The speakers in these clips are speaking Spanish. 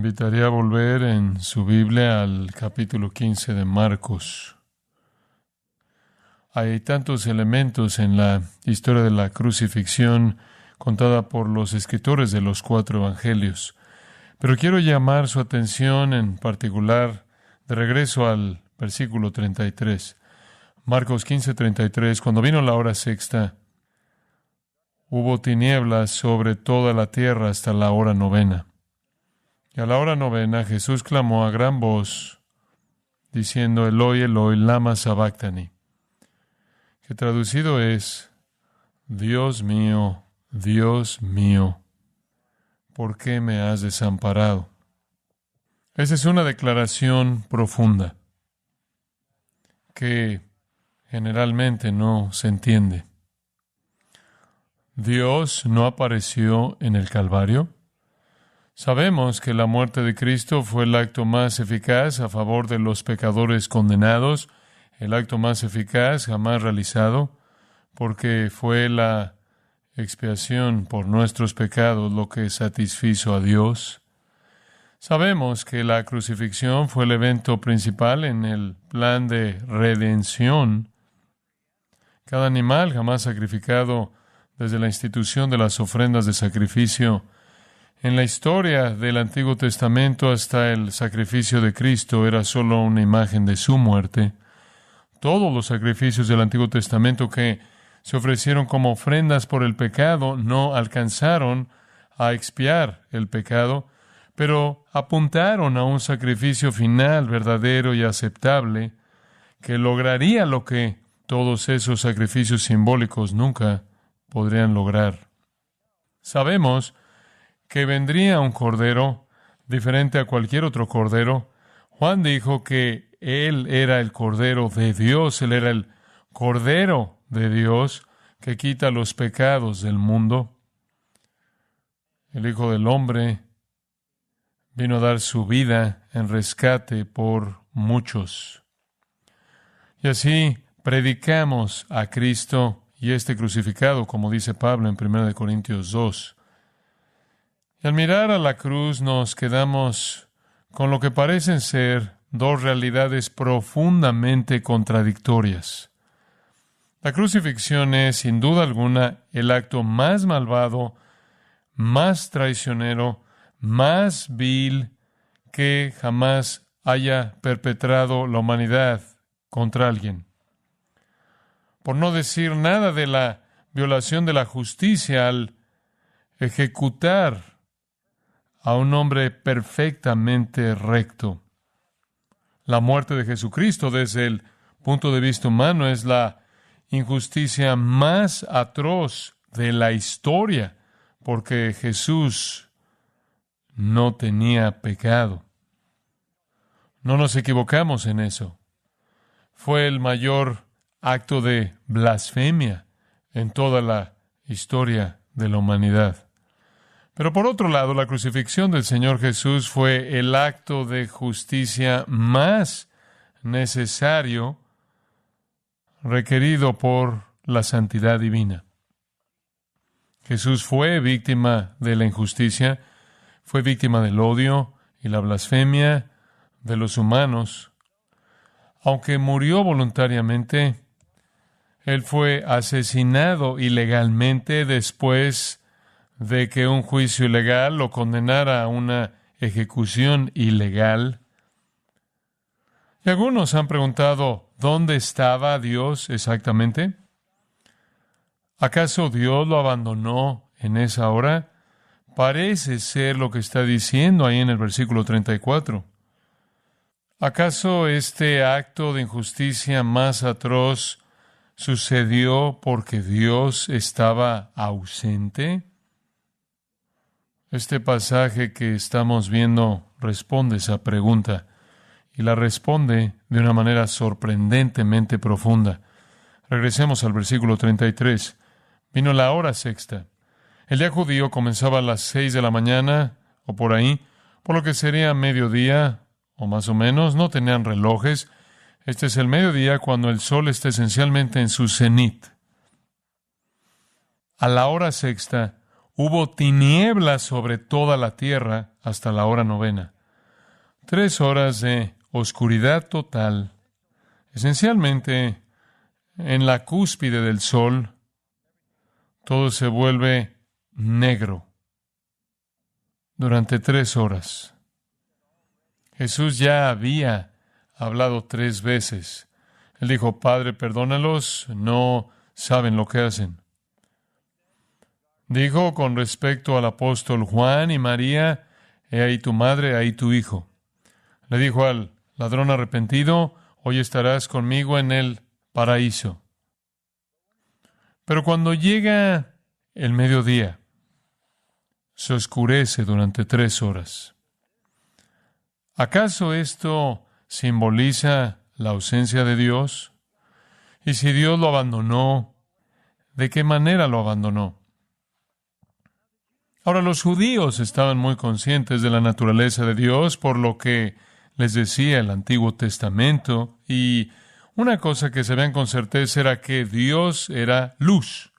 invitaría a volver en su Biblia al capítulo 15 de Marcos. Hay tantos elementos en la historia de la crucifixión contada por los escritores de los 4 evangelios. Pero quiero llamar su atención en particular de regreso al versículo 33. Marcos 15:33, cuando vino la hora sexta, hubo tinieblas sobre toda la tierra hasta la hora novena. Y a la hora novena Jesús clamó a gran voz, diciendo, Eloi, Eloi, lama sabactani, que traducido es, Dios mío, ¿por qué me has desamparado? Esa es una declaración profunda que generalmente no se entiende. ¿Dios no apareció en el Calvario? Sabemos que la muerte de Cristo fue el acto más eficaz a favor de los pecadores condenados, el acto más eficaz jamás realizado, porque fue la expiación por nuestros pecados lo que satisfizo a Dios. Sabemos que la crucifixión fue el evento principal en el plan de redención. Cada animal jamás sacrificado desde la institución de las ofrendas de sacrificio en la historia del Antiguo Testamento hasta el sacrificio de Cristo era solo una imagen de su muerte. Todos los sacrificios del Antiguo Testamento que se ofrecieron como ofrendas por el pecado no alcanzaron a expiar el pecado, pero apuntaron a un sacrificio final verdadero y aceptable que lograría lo que todos esos sacrificios simbólicos nunca podrían lograr. Sabemos que vendría un cordero diferente a cualquier otro cordero. Juan dijo que Él era el Cordero de Dios, Él era el Cordero de Dios que quita los pecados del mundo. El Hijo del Hombre vino a dar su vida en rescate por muchos. Y así predicamos a Cristo y este crucificado, como dice Pablo en 1 Corintios 2. Y al mirar a la cruz nos quedamos con lo que parecen ser dos realidades profundamente contradictorias. La crucifixión es, sin duda alguna, el acto más malvado, más traicionero, más vil que jamás haya perpetrado la humanidad contra alguien. Por no decir nada de la violación de la justicia al ejecutar a un hombre perfectamente recto. La muerte de Jesucristo, desde el punto de vista humano, es la injusticia más atroz de la historia, porque Jesús no tenía pecado. No nos equivocamos en eso. Fue el mayor acto de blasfemia en toda la historia de la humanidad. Pero por otro lado, la crucifixión del Señor Jesús fue el acto de justicia más necesario requerido por la santidad divina. Jesús fue víctima de la injusticia, fue víctima del odio y la blasfemia de los humanos. Aunque murió voluntariamente, Él fue asesinado ilegalmente después de que un juicio ilegal lo condenara a una ejecución ilegal. Y algunos han preguntado, ¿dónde estaba Dios exactamente? ¿Acaso Dios lo abandonó en esa hora? Parece ser lo que está diciendo ahí en el versículo 34. ¿Acaso este acto de injusticia más atroz sucedió porque Dios estaba ausente? Este pasaje que estamos viendo responde esa pregunta y la responde de una manera sorprendentemente profunda. Regresemos al versículo 33. Vino la hora sexta. El día judío comenzaba a las 6 de la mañana o por ahí, por lo que sería mediodía o más o menos. No tenían relojes. Este es el mediodía cuando el sol está esencialmente en su cenit. A la hora sexta hubo tinieblas sobre toda la tierra hasta la hora novena. 3 horas de oscuridad total, esencialmente en la cúspide del sol, todo se vuelve negro durante 3 horas. Jesús ya había hablado 3 veces. Él dijo, Padre, perdónalos, no saben lo que hacen. Dijo con respecto al apóstol Juan y María, he ahí tu madre, ahí tu hijo. Le dijo al ladrón arrepentido, hoy estarás conmigo en el paraíso. Pero cuando llega el mediodía, se oscurece durante 3 horas. ¿Acaso esto simboliza la ausencia de Dios? Y si Dios lo abandonó, ¿de qué manera lo abandonó? Ahora, los judíos estaban muy conscientes de la naturaleza de Dios por lo que les decía el Antiguo Testamento, y una cosa que sabían con certeza era que Dios era luz.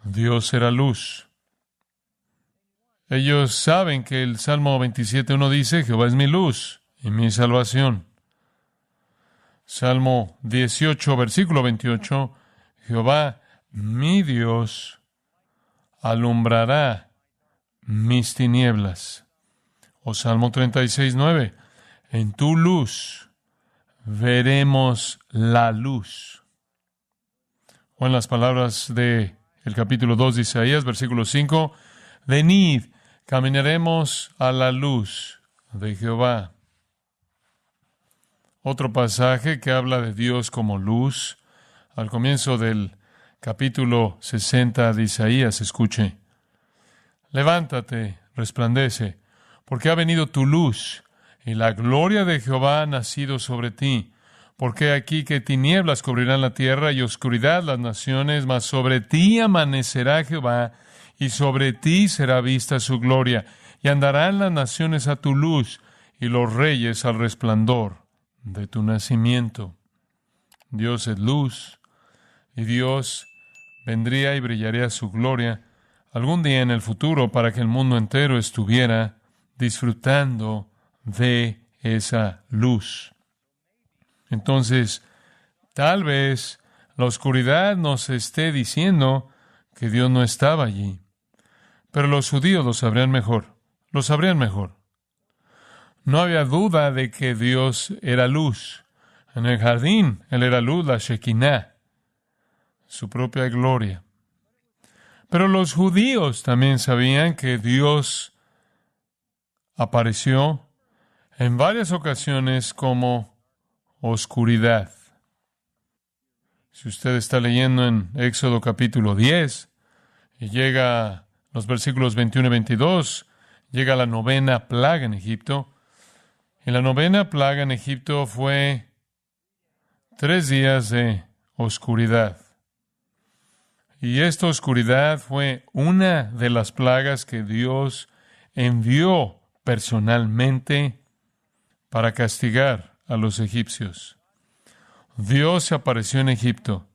Dios era luz. Ellos saben que el Salmo 27:1 dice, Jehová es mi luz y mi salvación. Salmo 18, versículo 28, Jehová, mi Dios, alumbrará mis tinieblas. O Salmo 36:9, en tu luz veremos la luz. O en las palabras de el capítulo 2 de Isaías, versículo 5, venid, caminaremos a la luz de Jehová. Otro pasaje que habla de Dios como luz, al comienzo del capítulo 60 de Isaías, escuche. Levántate, resplandece, porque ha venido tu luz, y la gloria de Jehová ha nacido sobre ti. Porque aquí que tinieblas cubrirán la tierra y oscuridad las naciones, mas sobre ti amanecerá Jehová, y sobre ti será vista su gloria, y andarán las naciones a tu luz, y los reyes al resplandor de tu nacimiento. Dios es luz, y Dios vendría y brillaría su gloria algún día en el futuro para que el mundo entero estuviera disfrutando de esa luz. Entonces, tal vez la oscuridad nos esté diciendo que Dios no estaba allí, pero los judíos lo sabrían mejor, lo sabrían mejor. No había duda de que Dios era luz. En el jardín, Él era luz, la Shekinah, su propia gloria. Pero los judíos también sabían que Dios apareció en varias ocasiones como oscuridad. Si usted está leyendo en Éxodo capítulo 10 y llega a los versículos 21 y 22, llega la 9ª plaga en Egipto. Y la 9ª plaga en Egipto fue 3 días de oscuridad. Y esta oscuridad fue una de las plagas que Dios envió personalmente para castigar a los egipcios. Dios se apareció en Egipto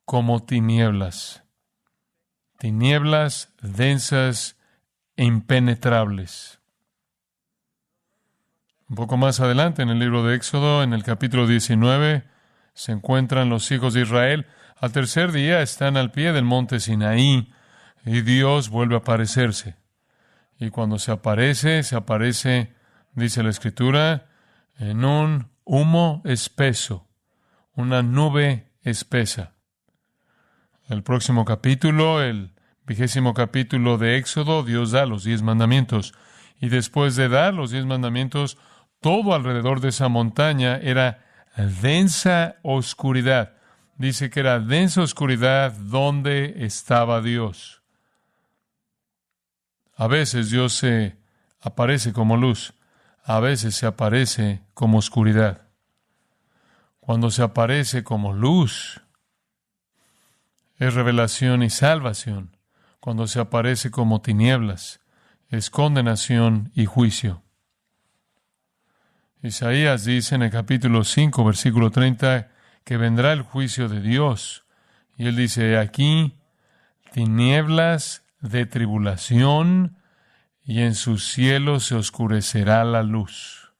como tinieblas, tinieblas densas e impenetrables. Un poco más adelante en el libro de Éxodo, en el capítulo 19, se encuentran los hijos de Israel. Al tercer día están al pie del monte Sinaí y Dios vuelve a aparecerse. Y cuando se aparece, dice la Escritura, en un humo espeso, una nube espesa. El próximo capítulo, el 20º capítulo de Éxodo, Dios da los 10 mandamientos. Y después de dar los 10 mandamientos, todo alrededor de esa montaña era densa oscuridad. Dice que era densa oscuridad donde estaba Dios. A veces Dios se aparece como luz, a veces se aparece como oscuridad. Cuando se aparece como luz, es revelación y salvación. Cuando se aparece como tinieblas, es condenación y juicio. Isaías dice en el capítulo 5, versículo 30, que vendrá el juicio de Dios. Y él dice, aquí, tinieblas de tribulación, y en sus cielos se oscurecerá la luz.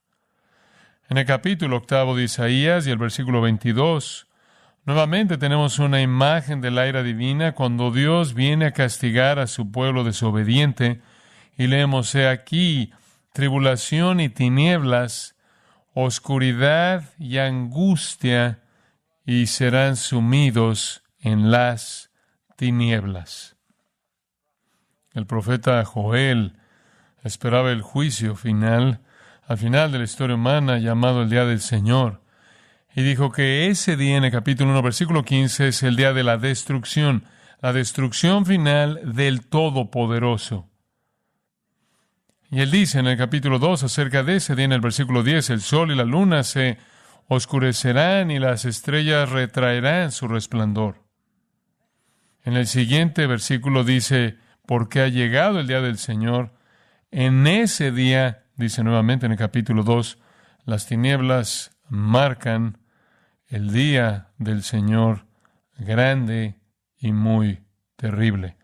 En el capítulo 8 de Isaías y el versículo 22, nuevamente tenemos una imagen de la ira divina cuando Dios viene a castigar a su pueblo desobediente, y leemos: he aquí tribulación y tinieblas, oscuridad y angustia, y serán sumidos en las tinieblas. El profeta Joel esperaba el juicio final, al final de la historia humana, llamado el Día del Señor, y dijo que ese día, en el capítulo 1, versículo 15, es el día de la destrucción final del Todopoderoso. Y él dice en el capítulo 2 acerca de ese día, en el versículo 10, el sol y la luna se oscurecerán y las estrellas retraerán su resplandor. En el siguiente versículo dice: porque ha llegado el día del Señor. En ese día, dice nuevamente en el capítulo 2, las tinieblas marcan el día del Señor grande y muy terrible.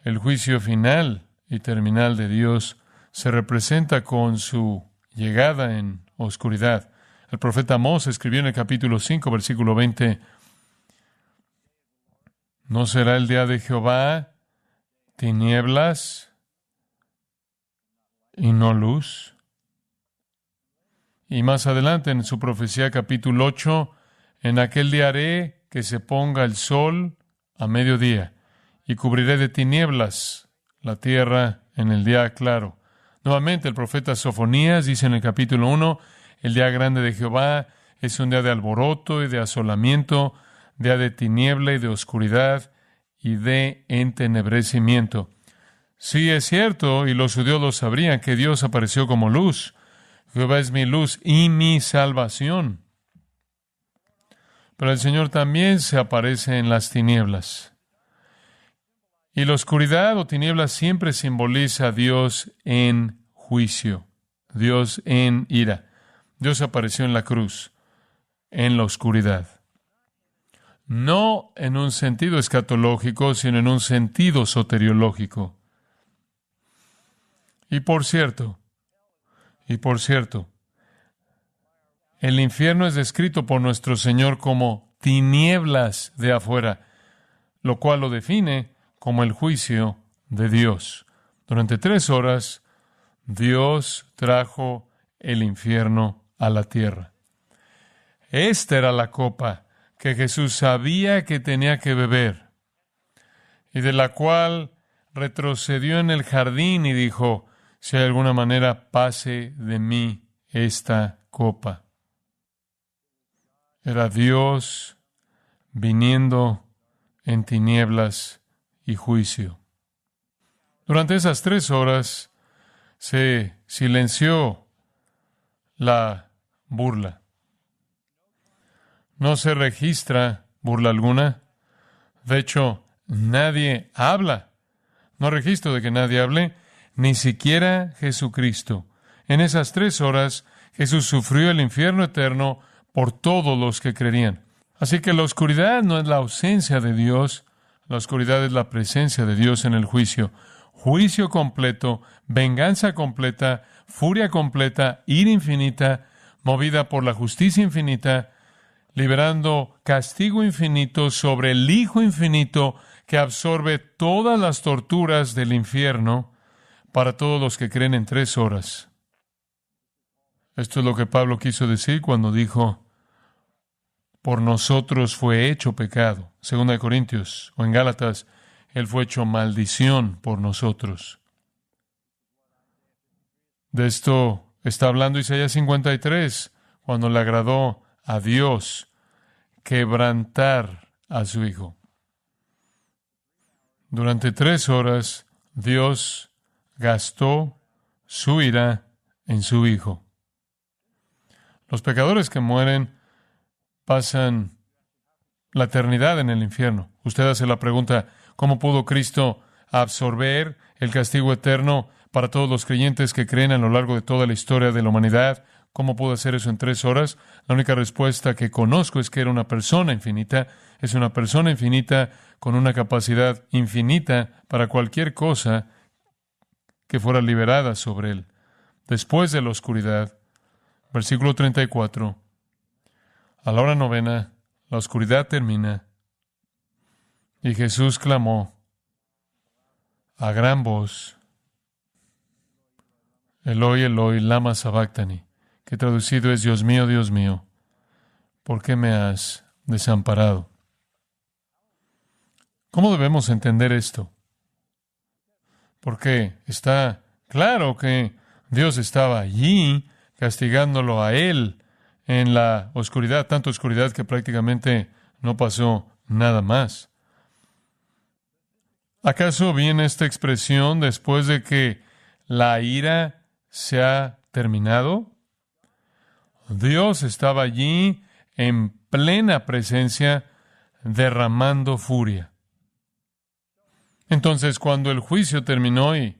El juicio final y terminal de Dios se representa con su llegada en oscuridad. El profeta Amós escribió en el capítulo 5, versículo 20: ¿no será el día de Jehová tinieblas y no luz? Y más adelante en su profecía, capítulo 8, en aquel día haré que se ponga el sol a mediodía y cubriré de tinieblas la tierra en el día claro. Nuevamente el profeta Sofonías dice en el capítulo 1, el día grande de Jehová es un día de alboroto y de asolamiento, día de tiniebla y de oscuridad y de entenebrecimiento. Sí, es cierto, y los judíos lo sabrían, que Dios apareció como luz. Jehová es mi luz y mi salvación. Pero el Señor también se aparece en las tinieblas. Y la oscuridad o tinieblas siempre simboliza a Dios en juicio, Dios en ira. Dios apareció en la cruz, en la oscuridad. No en un sentido escatológico, sino en un sentido soteriológico. Y por cierto, el infierno es descrito por nuestro Señor como tinieblas de afuera, lo cual lo define como el juicio de Dios. Durante 3 horas, Dios trajo el infierno a la tierra. Esta era la copa que Jesús sabía que tenía que beber, y de la cual retrocedió en el jardín y dijo: si de alguna manera pase de mí esta copa. Era Dios viniendo en tinieblas y juicio. Durante esas 3 horas se silenció la burla. No se registra burla alguna. De hecho, nadie habla. No registro de que nadie hable, ni siquiera Jesucristo. En esas 3 horas, Jesús sufrió el infierno eterno por todos los que creerían. Así que la oscuridad no es la ausencia de Dios, la oscuridad es la presencia de Dios en el juicio. Juicio completo, venganza completa, furia completa, ira infinita, movida por la justicia infinita, liberando castigo infinito sobre el Hijo infinito que absorbe todas las torturas del infierno para todos los que creen en 3 horas. Esto es lo que Pablo quiso decir cuando dijo: por nosotros fue hecho pecado. 2 Corintios o en Gálatas, Él fue hecho maldición por nosotros. De esto está hablando Isaías 53, cuando le agradó a Dios quebrantar a su Hijo. Durante 3 horas, Dios gastó su ira en su Hijo. Los pecadores que mueren pasan la eternidad en el infierno. Usted hace la pregunta: ¿cómo pudo Cristo absorber el castigo eterno para todos los creyentes que creen a lo largo de toda la historia de la humanidad? ¿Cómo pudo hacer eso en 3 horas? La única respuesta que conozco es que era una persona infinita. Es una persona infinita con una capacidad infinita para cualquier cosa que fuera liberada sobre él. Después de la oscuridad, versículo 34, a la hora 9, la oscuridad termina y Jesús clamó a gran voz, Eloi, Eloi, lama sabactani, que traducido es, Dios mío, ¿por qué me has desamparado? ¿Cómo debemos entender esto? Porque está claro que Dios estaba allí castigándolo a él en la oscuridad, tanta oscuridad que prácticamente no pasó nada más. ¿Acaso viene esta expresión después de que la ira se ha terminado? Dios estaba allí en plena presencia derramando furia. Entonces, cuando el juicio terminó y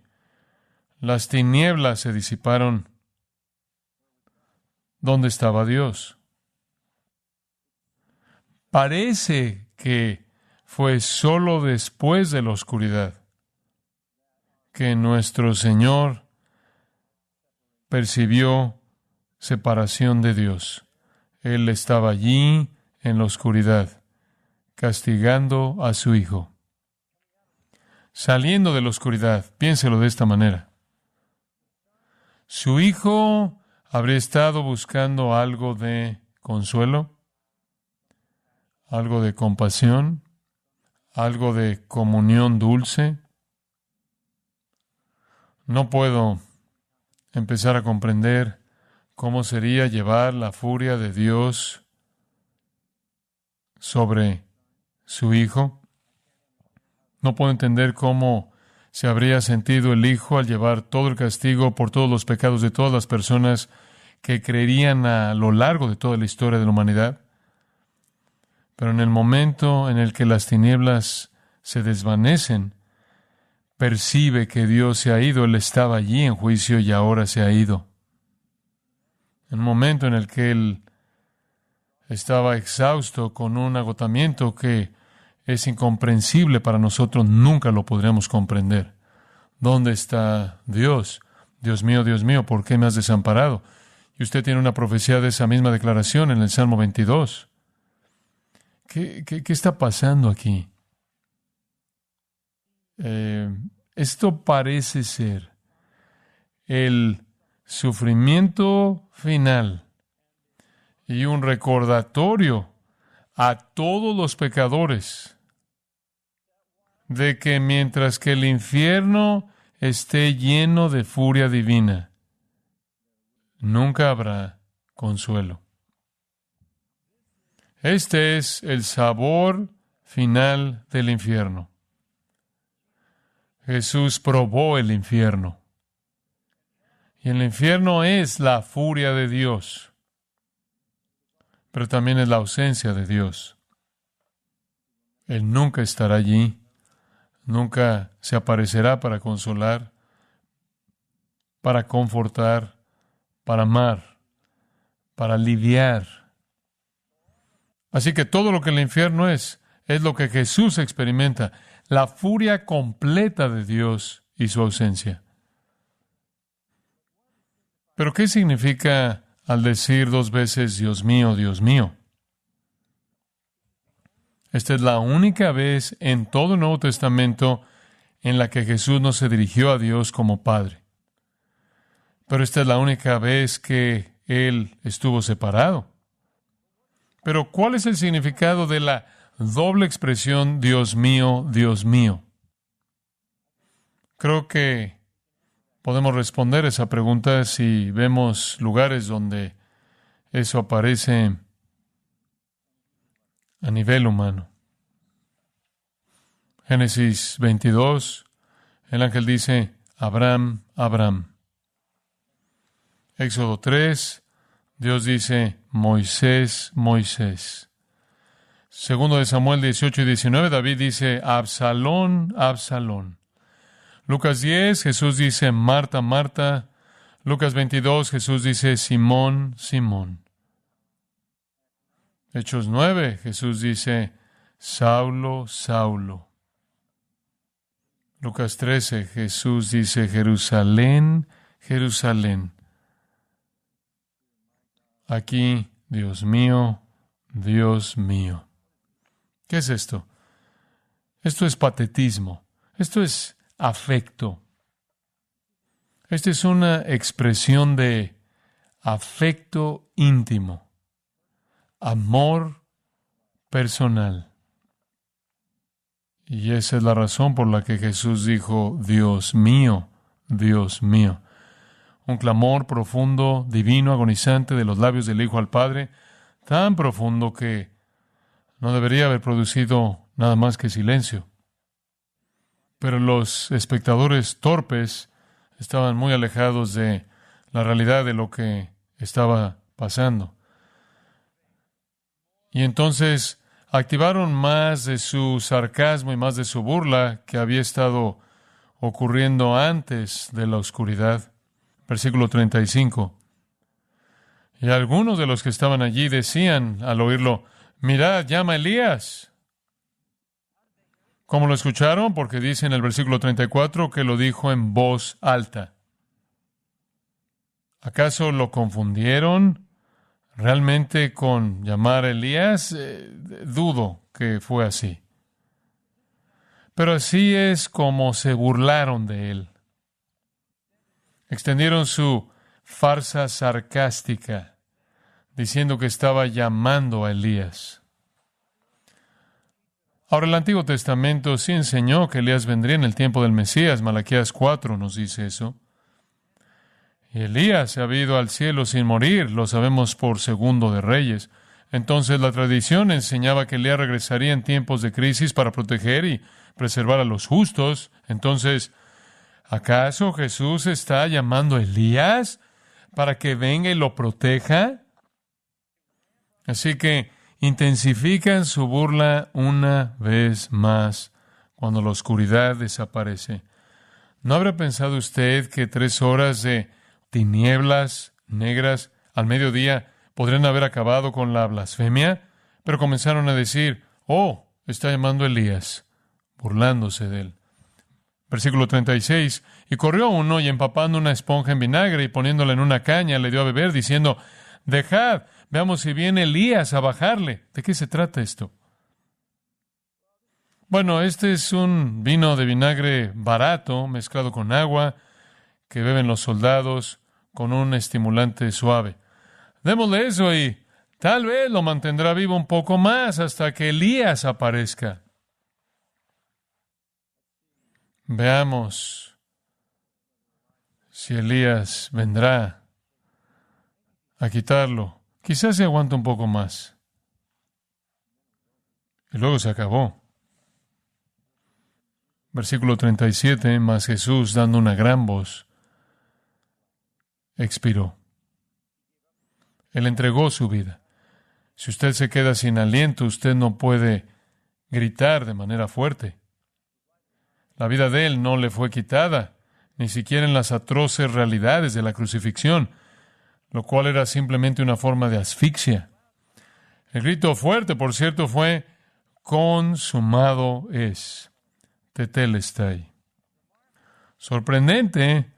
las tinieblas se disiparon, ¿dónde estaba Dios? Parece que fue solo después de la oscuridad que nuestro Señor percibió separación de Dios. Él estaba allí en la oscuridad, castigando a su Hijo. Saliendo de la oscuridad, piénselo de esta manera. Su Hijo habría estado buscando algo de consuelo, algo de compasión, algo de comunión dulce. No puedo empezar a comprender cómo sería llevar la furia de Dios sobre su Hijo. No puedo entender cómo se habría sentido el Hijo al llevar todo el castigo por todos los pecados de todas las personas que creerían a lo largo de toda la historia de la humanidad. Pero en el momento en el que las tinieblas se desvanecen, percibe que Dios se ha ido. Él estaba allí en juicio y ahora se ha ido. En el momento en el que Él estaba exhausto con un agotamiento que es incomprensible para nosotros, nunca lo podremos comprender. ¿Dónde está Dios? Dios mío, ¿por qué me has desamparado? Y usted tiene una profecía de esa misma declaración en el Salmo 22. ¿Qué está pasando aquí? Esto parece ser el sufrimiento final y un recordatorio a todos los pecadores de que mientras que el infierno esté lleno de furia divina, nunca habrá consuelo. Este es el sabor final del infierno. Jesús probó el infierno. Y el infierno es la furia de Dios, pero también es la ausencia de Dios. Él nunca estará allí, nunca se aparecerá para consolar, para confortar, para amar, para aliviar. Así que todo lo que el infierno es lo que Jesús experimenta, la furia completa de Dios y su ausencia. ¿Pero qué significa al decir 2 veces, Dios mío, Dios mío? Esta es la única vez en todo el Nuevo Testamento en la que Jesús no se dirigió a Dios como Padre. Pero esta es la única vez que Él estuvo separado. Pero ¿cuál es el significado de la doble expresión Dios mío, Dios mío? Creo que podemos responder esa pregunta si vemos lugares donde eso aparece a nivel humano. Génesis 22, el ángel dice, Abraham, Abraham. Éxodo 3, Dios dice, Moisés, Moisés. Segundo de Samuel 18 y 19, David dice, Absalón, Absalón. Lucas 10, Jesús dice, Marta, Marta. Lucas 22, Jesús dice, Simón, Simón. Hechos 9, Jesús dice, Saulo, Saulo. Lucas 13, Jesús dice, Jerusalén, Jerusalén. Aquí, Dios mío, Dios mío. ¿Qué es esto? Esto es patetismo. Esto es afecto. Esta es una expresión de afecto íntimo, amor personal. Y esa es la razón por la que Jesús dijo, Dios mío, Dios mío. Un clamor profundo, divino, agonizante de los labios del Hijo al Padre, tan profundo que no debería haber producido nada más que silencio. Pero los espectadores torpes estaban muy alejados de la realidad de lo que estaba pasando. Y entonces activaron más de su sarcasmo y más de su burla que había estado ocurriendo antes de la oscuridad. Versículo 35. Y algunos de los que estaban allí decían al oírlo, mirad, llama a Elías. ¿Cómo lo escucharon? Porque dice en el versículo 34 que lo dijo en voz alta. ¿Acaso lo confundieron realmente con llamar a Elías? Dudo que fue así. Pero así es como se burlaron de él. Extendieron su farsa sarcástica, diciendo que estaba llamando a Elías. Ahora, el Antiguo Testamento sí enseñó que Elías vendría en el tiempo del Mesías. Malaquías 4 nos dice eso. Y Elías se había ido al cielo sin morir, lo sabemos por Segundo de Reyes. Entonces la tradición enseñaba que Elías regresaría en tiempos de crisis para proteger y preservar a los justos. Entonces, ¿acaso Jesús está llamando a Elías para que venga y lo proteja? Así que intensifican su burla una vez más cuando la oscuridad desaparece. ¿No habrá pensado usted que 3 horas de tinieblas negras al mediodía podrían haber acabado con la blasfemia? Pero comenzaron a decir, oh, está llamando a Elías, burlándose de él. Versículo 36, y corrió uno y empapando una esponja en vinagre y poniéndola en una caña le dio a beber, diciendo, dejad, veamos si viene Elías a bajarle. ¿De qué se trata esto? Bueno, este es un vino de vinagre barato mezclado con agua que beben los soldados con un estimulante suave. Démosle eso y tal vez lo mantendrá vivo un poco más hasta que Elías aparezca. Veamos si Elías vendrá a quitarlo. Quizás se aguante un poco más. Y luego se acabó. Versículo 37, mas Jesús, dando una gran voz, expiró. Él entregó su vida. Si usted se queda sin aliento, usted no puede gritar de manera fuerte. La vida de él no le fue quitada, ni siquiera en las atroces realidades de la crucifixión, lo cual era simplemente una forma de asfixia. El grito fuerte, por cierto, fue, consumado es. Tetelestai. Sorprendente,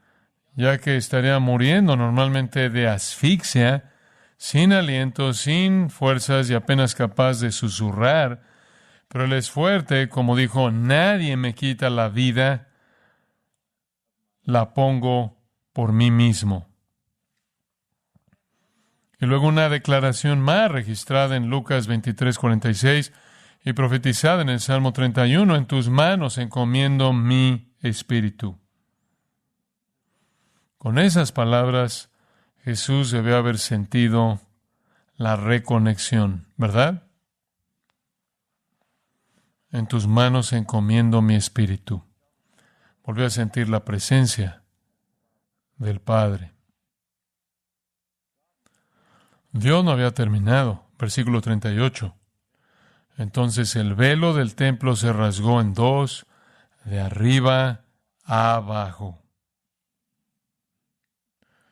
ya que estaría muriendo normalmente de asfixia, sin aliento, sin fuerzas y apenas capaz de susurrar. Pero él es fuerte, como dijo, nadie me quita la vida, la pongo por mí mismo. Y luego una declaración más registrada en Lucas 23:46 y profetizada en el Salmo 31, en tus manos encomiendo mi espíritu. Con esas palabras, Jesús debió haber sentido la reconexión, ¿verdad? En tus manos encomiendo mi espíritu. Volvió a sentir la presencia del Padre. Dios no había terminado. Versículo 38. Entonces el velo del templo se rasgó en 2, de arriba a abajo.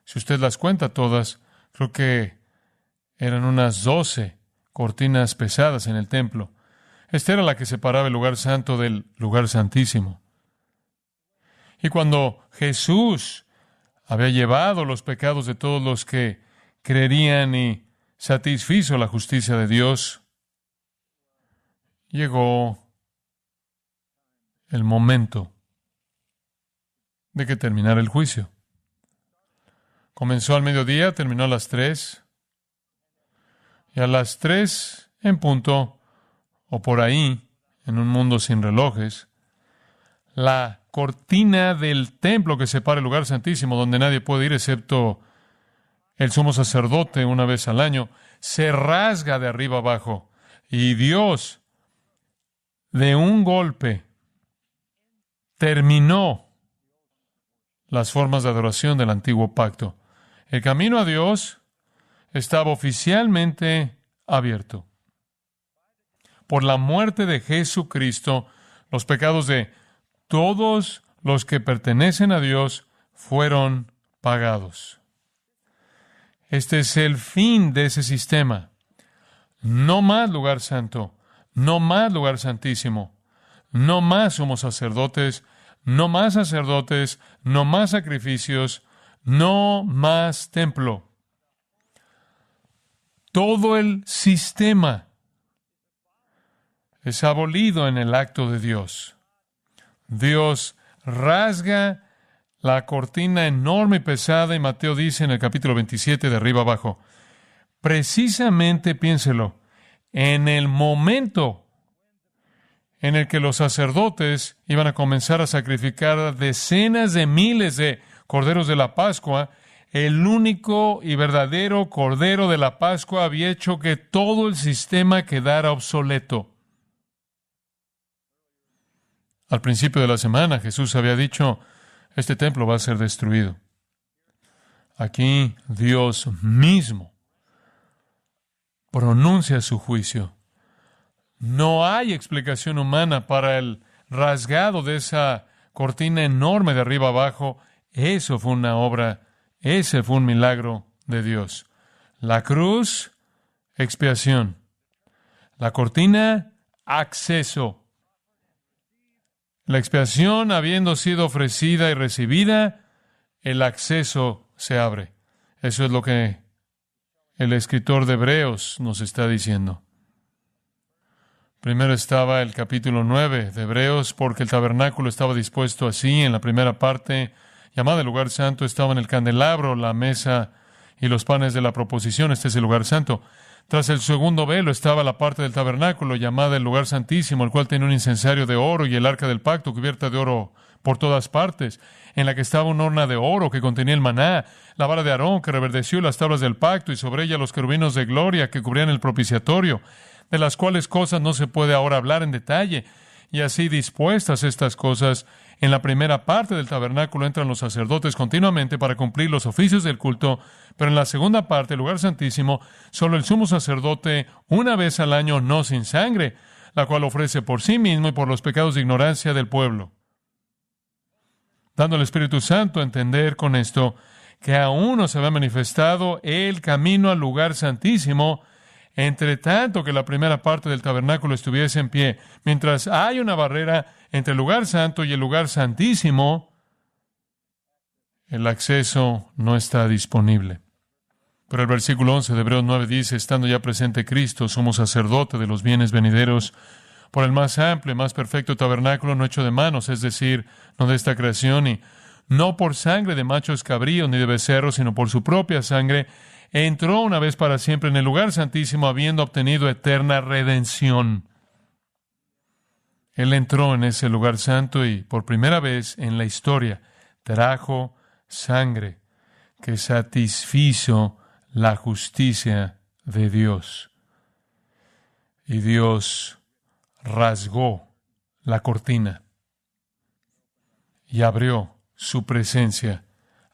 Si usted las cuenta todas, creo que eran unas 12 cortinas pesadas en el templo. Esta era la que separaba el lugar santo del lugar santísimo. Y cuando Jesús había llevado los pecados de todos los que creerían y satisfizo la justicia de Dios, llegó el momento de que terminara el juicio. Comenzó al mediodía, terminó a las 3, y a las 3 en punto, o por ahí, en un mundo sin relojes, la cortina del templo que separa el lugar santísimo, donde nadie puede ir excepto el sumo sacerdote una vez al año, se rasga de arriba abajo. Y Dios, de un golpe, terminó las formas de adoración del antiguo pacto. El camino a Dios estaba oficialmente abierto. Por la muerte de Jesucristo, los pecados de todos los que pertenecen a Dios fueron pagados. Este es el fin de ese sistema. No más lugar santo, no más lugar santísimo, no más sumos sacerdotes, no más sacerdotes, no más sacrificios, no más templo. Todo el sistema es abolido en el acto de Dios. Dios rasga la cortina enorme y pesada, y Mateo dice en el capítulo 27, de arriba abajo, precisamente, piénselo, en el momento en el que los sacerdotes iban a comenzar a sacrificar decenas de miles de corderos de la Pascua, el único y verdadero cordero de la Pascua había hecho que todo el sistema quedara obsoleto. Al principio de la semana, Jesús había dicho, este templo va a ser destruido. Aquí Dios mismo pronuncia su juicio. No hay explicación humana para el rasgado de esa cortina enorme de arriba abajo. Eso fue una obra, ese fue un milagro de Dios. La cruz, expiación. La cortina, acceso. La expiación habiendo sido ofrecida y recibida, el acceso se abre. Eso es lo que el escritor de Hebreos nos está diciendo. Primero estaba el capítulo 9 de Hebreos, porque el tabernáculo estaba dispuesto así. En la primera parte, llamada el lugar santo, estaban el candelabro, la mesa y los panes de la proposición. Este es el lugar santo. Tras el segundo velo estaba la parte del tabernáculo, llamada el lugar santísimo, el cual tenía un incensario de oro y el arca del pacto, cubierta de oro por todas partes, en la que estaba una horna de oro que contenía el maná, la vara de Aarón que reverdeció las tablas del pacto, y sobre ella los querubines de gloria que cubrían el propiciatorio, de las cuales cosas no se puede ahora hablar en detalle. Y así dispuestas estas cosas, en la primera parte del tabernáculo entran los sacerdotes continuamente para cumplir los oficios del culto, pero en la segunda parte, el lugar santísimo, solo el sumo sacerdote, una vez al año, no sin sangre, la cual ofrece por sí mismo y por los pecados de ignorancia del pueblo. Dando al Espíritu Santo a entender con esto que aún no se había manifestado el camino al lugar santísimo, entre tanto que la primera parte del tabernáculo estuviese en pie. Mientras hay una barrera entre el lugar santo y el lugar santísimo, el acceso no está disponible. Pero el versículo 11 de Hebreos 9 dice, estando ya presente Cristo, somos sacerdote de los bienes venideros, por el más amplio y más perfecto tabernáculo no hecho de manos, es decir, no de esta creación, y no por sangre de machos cabríos ni de becerros, sino por su propia sangre, entró una vez para siempre en el lugar santísimo, habiendo obtenido eterna redención. Él entró en ese lugar santo y, por primera vez en la historia, trajo sangre que satisfizo la justicia de Dios. Y Dios rasgó la cortina y abrió su presencia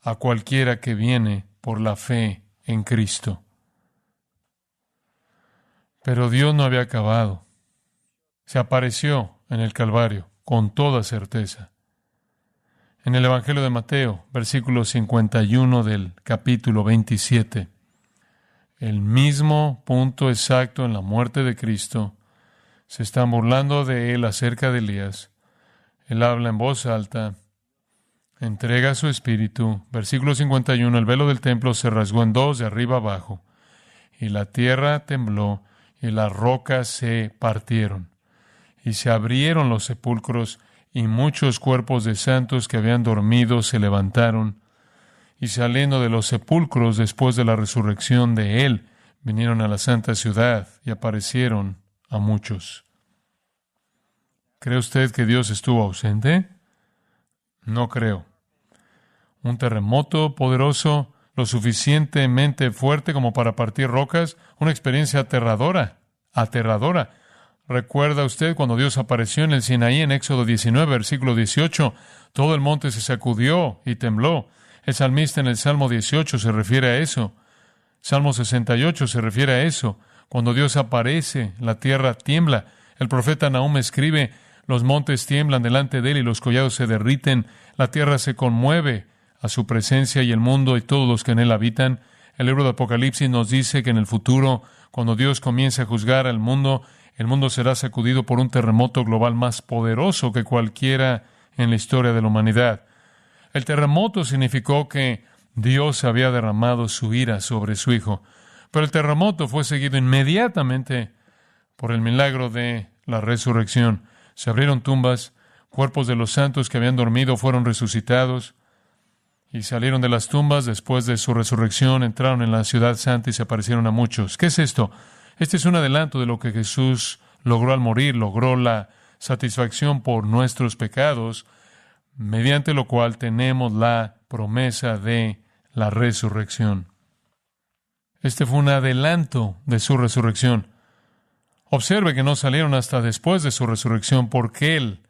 a cualquiera que viene por la fe en Cristo. Pero Dios no había acabado. Se apareció en el Calvario con toda certeza. En el Evangelio de Mateo, versículo 51 del capítulo 27, el mismo punto exacto en la muerte de Cristo. Se están burlando de él acerca de Elías. Él habla en voz alta, entrega su espíritu. Versículo 51, el velo del templo se rasgó en dos de arriba abajo, y la tierra tembló, y las rocas se partieron, y se abrieron los sepulcros, y muchos cuerpos de santos que habían dormido se levantaron, y saliendo de los sepulcros después de la resurrección de él, vinieron a la santa ciudad y aparecieron a muchos. ¿Cree usted que Dios estuvo ausente? No creo. Un terremoto poderoso, lo suficientemente fuerte como para partir rocas, una experiencia aterradora. ¿Recuerda usted cuando Dios apareció en el Sinaí en Éxodo 19, versículo 18? Todo el monte se sacudió y tembló. El salmista en el Salmo 18 se refiere a eso. Salmo 68 se refiere a eso. Cuando Dios aparece, la tierra tiembla. El profeta Nahum escribe, los montes tiemblan delante de él y los collados se derriten. La tierra se conmueve a su presencia y el mundo y todos los que en él habitan. El libro de Apocalipsis nos dice que en el futuro, cuando Dios comience a juzgar al mundo, el mundo será sacudido por un terremoto global más poderoso que cualquiera en la historia de la humanidad. El terremoto significó que Dios había derramado su ira sobre su Hijo, pero el terremoto fue seguido inmediatamente por el milagro de la resurrección. Se abrieron tumbas, cuerpos de los santos que habían dormido fueron resucitados y salieron de las tumbas después de su resurrección, entraron en la ciudad santa y se aparecieron a muchos. ¿Qué es esto? Este es un adelanto de lo que Jesús logró al morir, logró la satisfacción por nuestros pecados, mediante lo cual tenemos la promesa de la resurrección. Este fue un adelanto de su resurrección. Observe que no salieron hasta después de su resurrección porque Él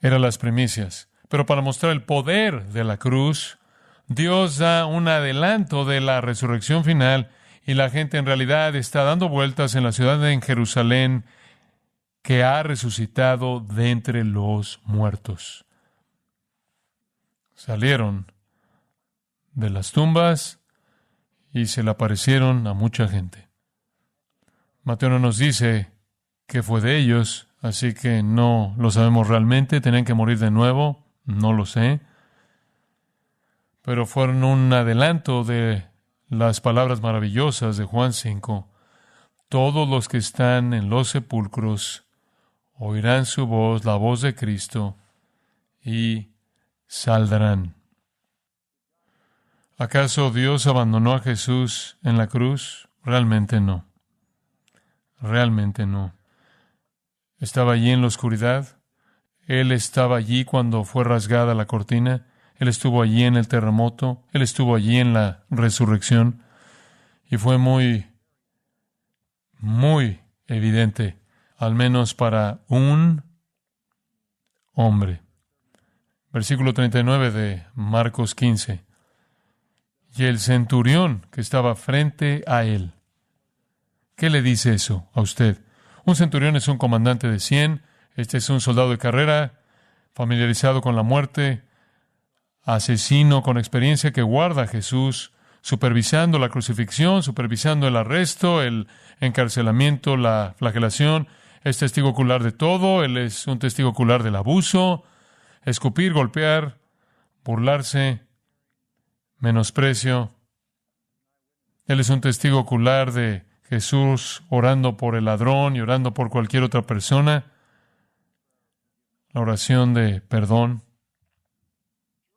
era las primicias. Pero para mostrar el poder de la cruz, Dios da un adelanto de la resurrección final y la gente en realidad está dando vueltas en la ciudad de Jerusalén que ha resucitado de entre los muertos. Salieron de las tumbas y se le aparecieron a mucha gente. Mateo no nos dice qué fue de ellos, así que no lo sabemos realmente. ¿Tenían que morir de nuevo? No lo sé. Pero fueron un adelanto de las palabras maravillosas de Juan 5. Todos los que están en los sepulcros oirán su voz, la voz de Cristo, y saldrán. ¿Acaso Dios abandonó a Jesús en la cruz? Realmente no. Realmente no. Estaba allí en la oscuridad. Él estaba allí cuando fue rasgada la cortina. Él estuvo allí en el terremoto. Él estuvo allí en la resurrección. Y fue muy evidente, al menos para un hombre. Versículo 39 de Marcos 15. Y el centurión que estaba frente a él. ¿Qué le dice eso a usted? Un centurión es un comandante de 100. Este es un soldado de carrera, familiarizado con la muerte, asesino con experiencia que guarda a Jesús, supervisando la crucifixión, supervisando el arresto, el encarcelamiento, la flagelación. Es testigo ocular de todo. Él es un testigo ocular del abuso, escupir, golpear, burlarse, menosprecio. Él es un testigo ocular de Jesús orando por el ladrón y orando por cualquier otra persona. La oración de perdón.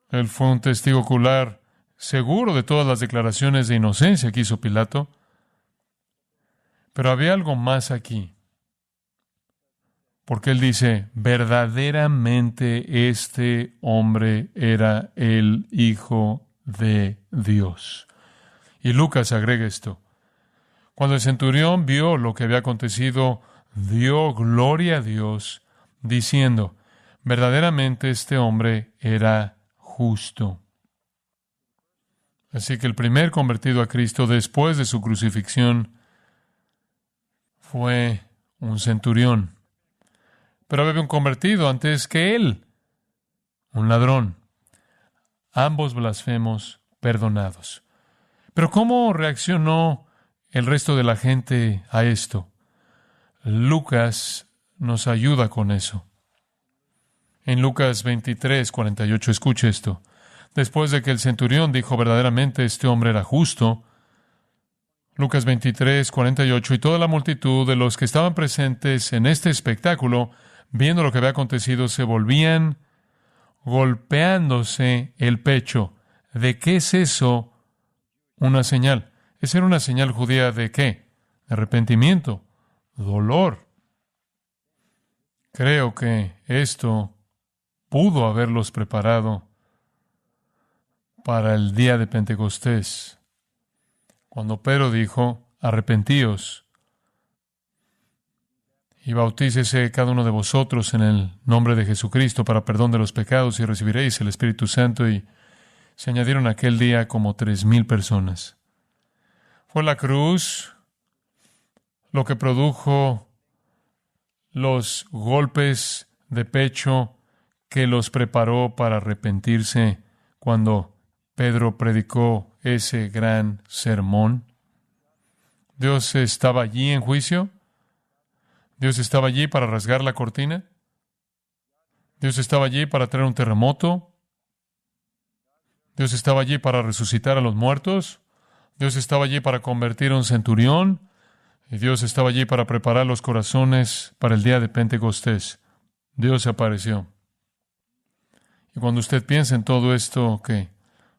Él fue un testigo ocular seguro de todas las declaraciones de inocencia que hizo Pilato. Pero había algo más aquí. Porque él dice, verdaderamente este hombre era el Hijo de Dios. Y Lucas agrega esto. Cuando el centurión vio lo que había acontecido, dio gloria a Dios, diciendo, verdaderamente este hombre era justo. Así que el primer convertido a Cristo después de su crucifixión fue un centurión. Pero había un convertido antes que él. un ladrón. Ambos blasfemos perdonados. Pero ¿cómo reaccionó el resto de la gente a esto? Lucas nos ayuda con eso. En Lucas 23:48, escuche esto. Después de que el centurión dijo verdaderamente este hombre era justo, Lucas 23:48, y toda la multitud de los que estaban presentes en este espectáculo, viendo lo que había acontecido, se volvían golpeándose el pecho. ¿De qué es eso una señal? Esa era una señal judía ¿de qué? De arrepentimiento, dolor. Creo que esto pudo haberlos preparado para el día de Pentecostés, cuando Pedro dijo, arrepentíos y bautícese cada uno de vosotros en el nombre de Jesucristo para perdón de los pecados y recibiréis el Espíritu Santo. Y se añadieron aquel día como 3,000 personas. Fue la cruz lo que produjo los golpes de pecho que los preparó para arrepentirse cuando Pedro predicó ese gran sermón. Dios estaba allí en juicio. Dios estaba allí para rasgar la cortina. Dios estaba allí para traer un terremoto. Dios estaba allí para resucitar a los muertos. Dios estaba allí para convertir a un centurión. Y Dios estaba allí para preparar los corazones para el día de Pentecostés. Dios apareció. Y cuando usted piensa en todo esto que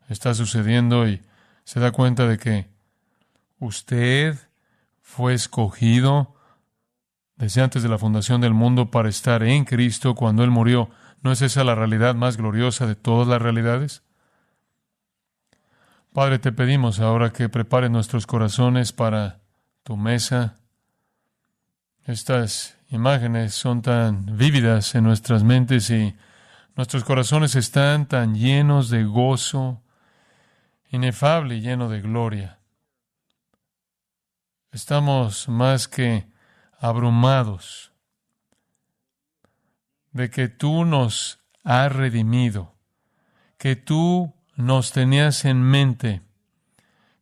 está sucediendo y se da cuenta de que usted fue escogido desde antes de la fundación del mundo para estar en Cristo cuando Él murió, ¿no es esa la realidad más gloriosa de todas las realidades? Padre, te pedimos ahora que prepares nuestros corazones para tu mesa. Estas imágenes son tan vívidas en nuestras mentes y nuestros corazones están tan llenos de gozo inefable y lleno de gloria. Estamos más que abrumados de que tú nos has redimido, que tú nos tenías en mente,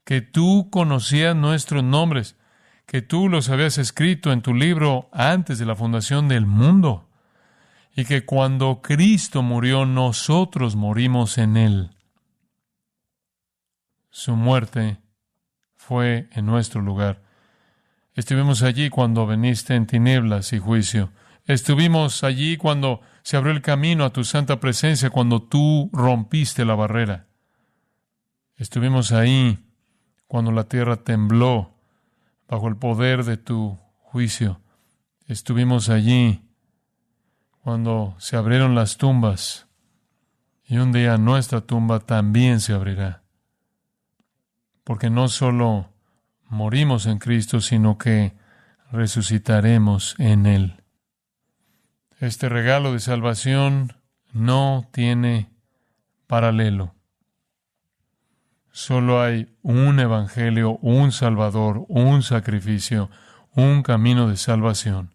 que tú conocías nuestros nombres, que tú los habías escrito en tu libro antes de la fundación del mundo, y que cuando Cristo murió, nosotros morimos en Él. Su muerte fue en nuestro lugar. Estuvimos allí cuando viniste en tinieblas y juicio. Estuvimos allí cuando se abrió el camino a tu santa presencia, cuando tú rompiste la barrera. Estuvimos ahí cuando la tierra tembló bajo el poder de tu juicio. Estuvimos allí cuando se abrieron las tumbas, y un día nuestra tumba también se abrirá. Porque no solo morimos en Cristo, sino que resucitaremos en Él. Este regalo de salvación no tiene paralelo. Solo hay un evangelio, un Salvador, un sacrificio, un camino de salvación.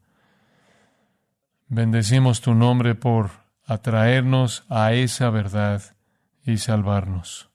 Bendecimos tu nombre por atraernos a esa verdad y salvarnos.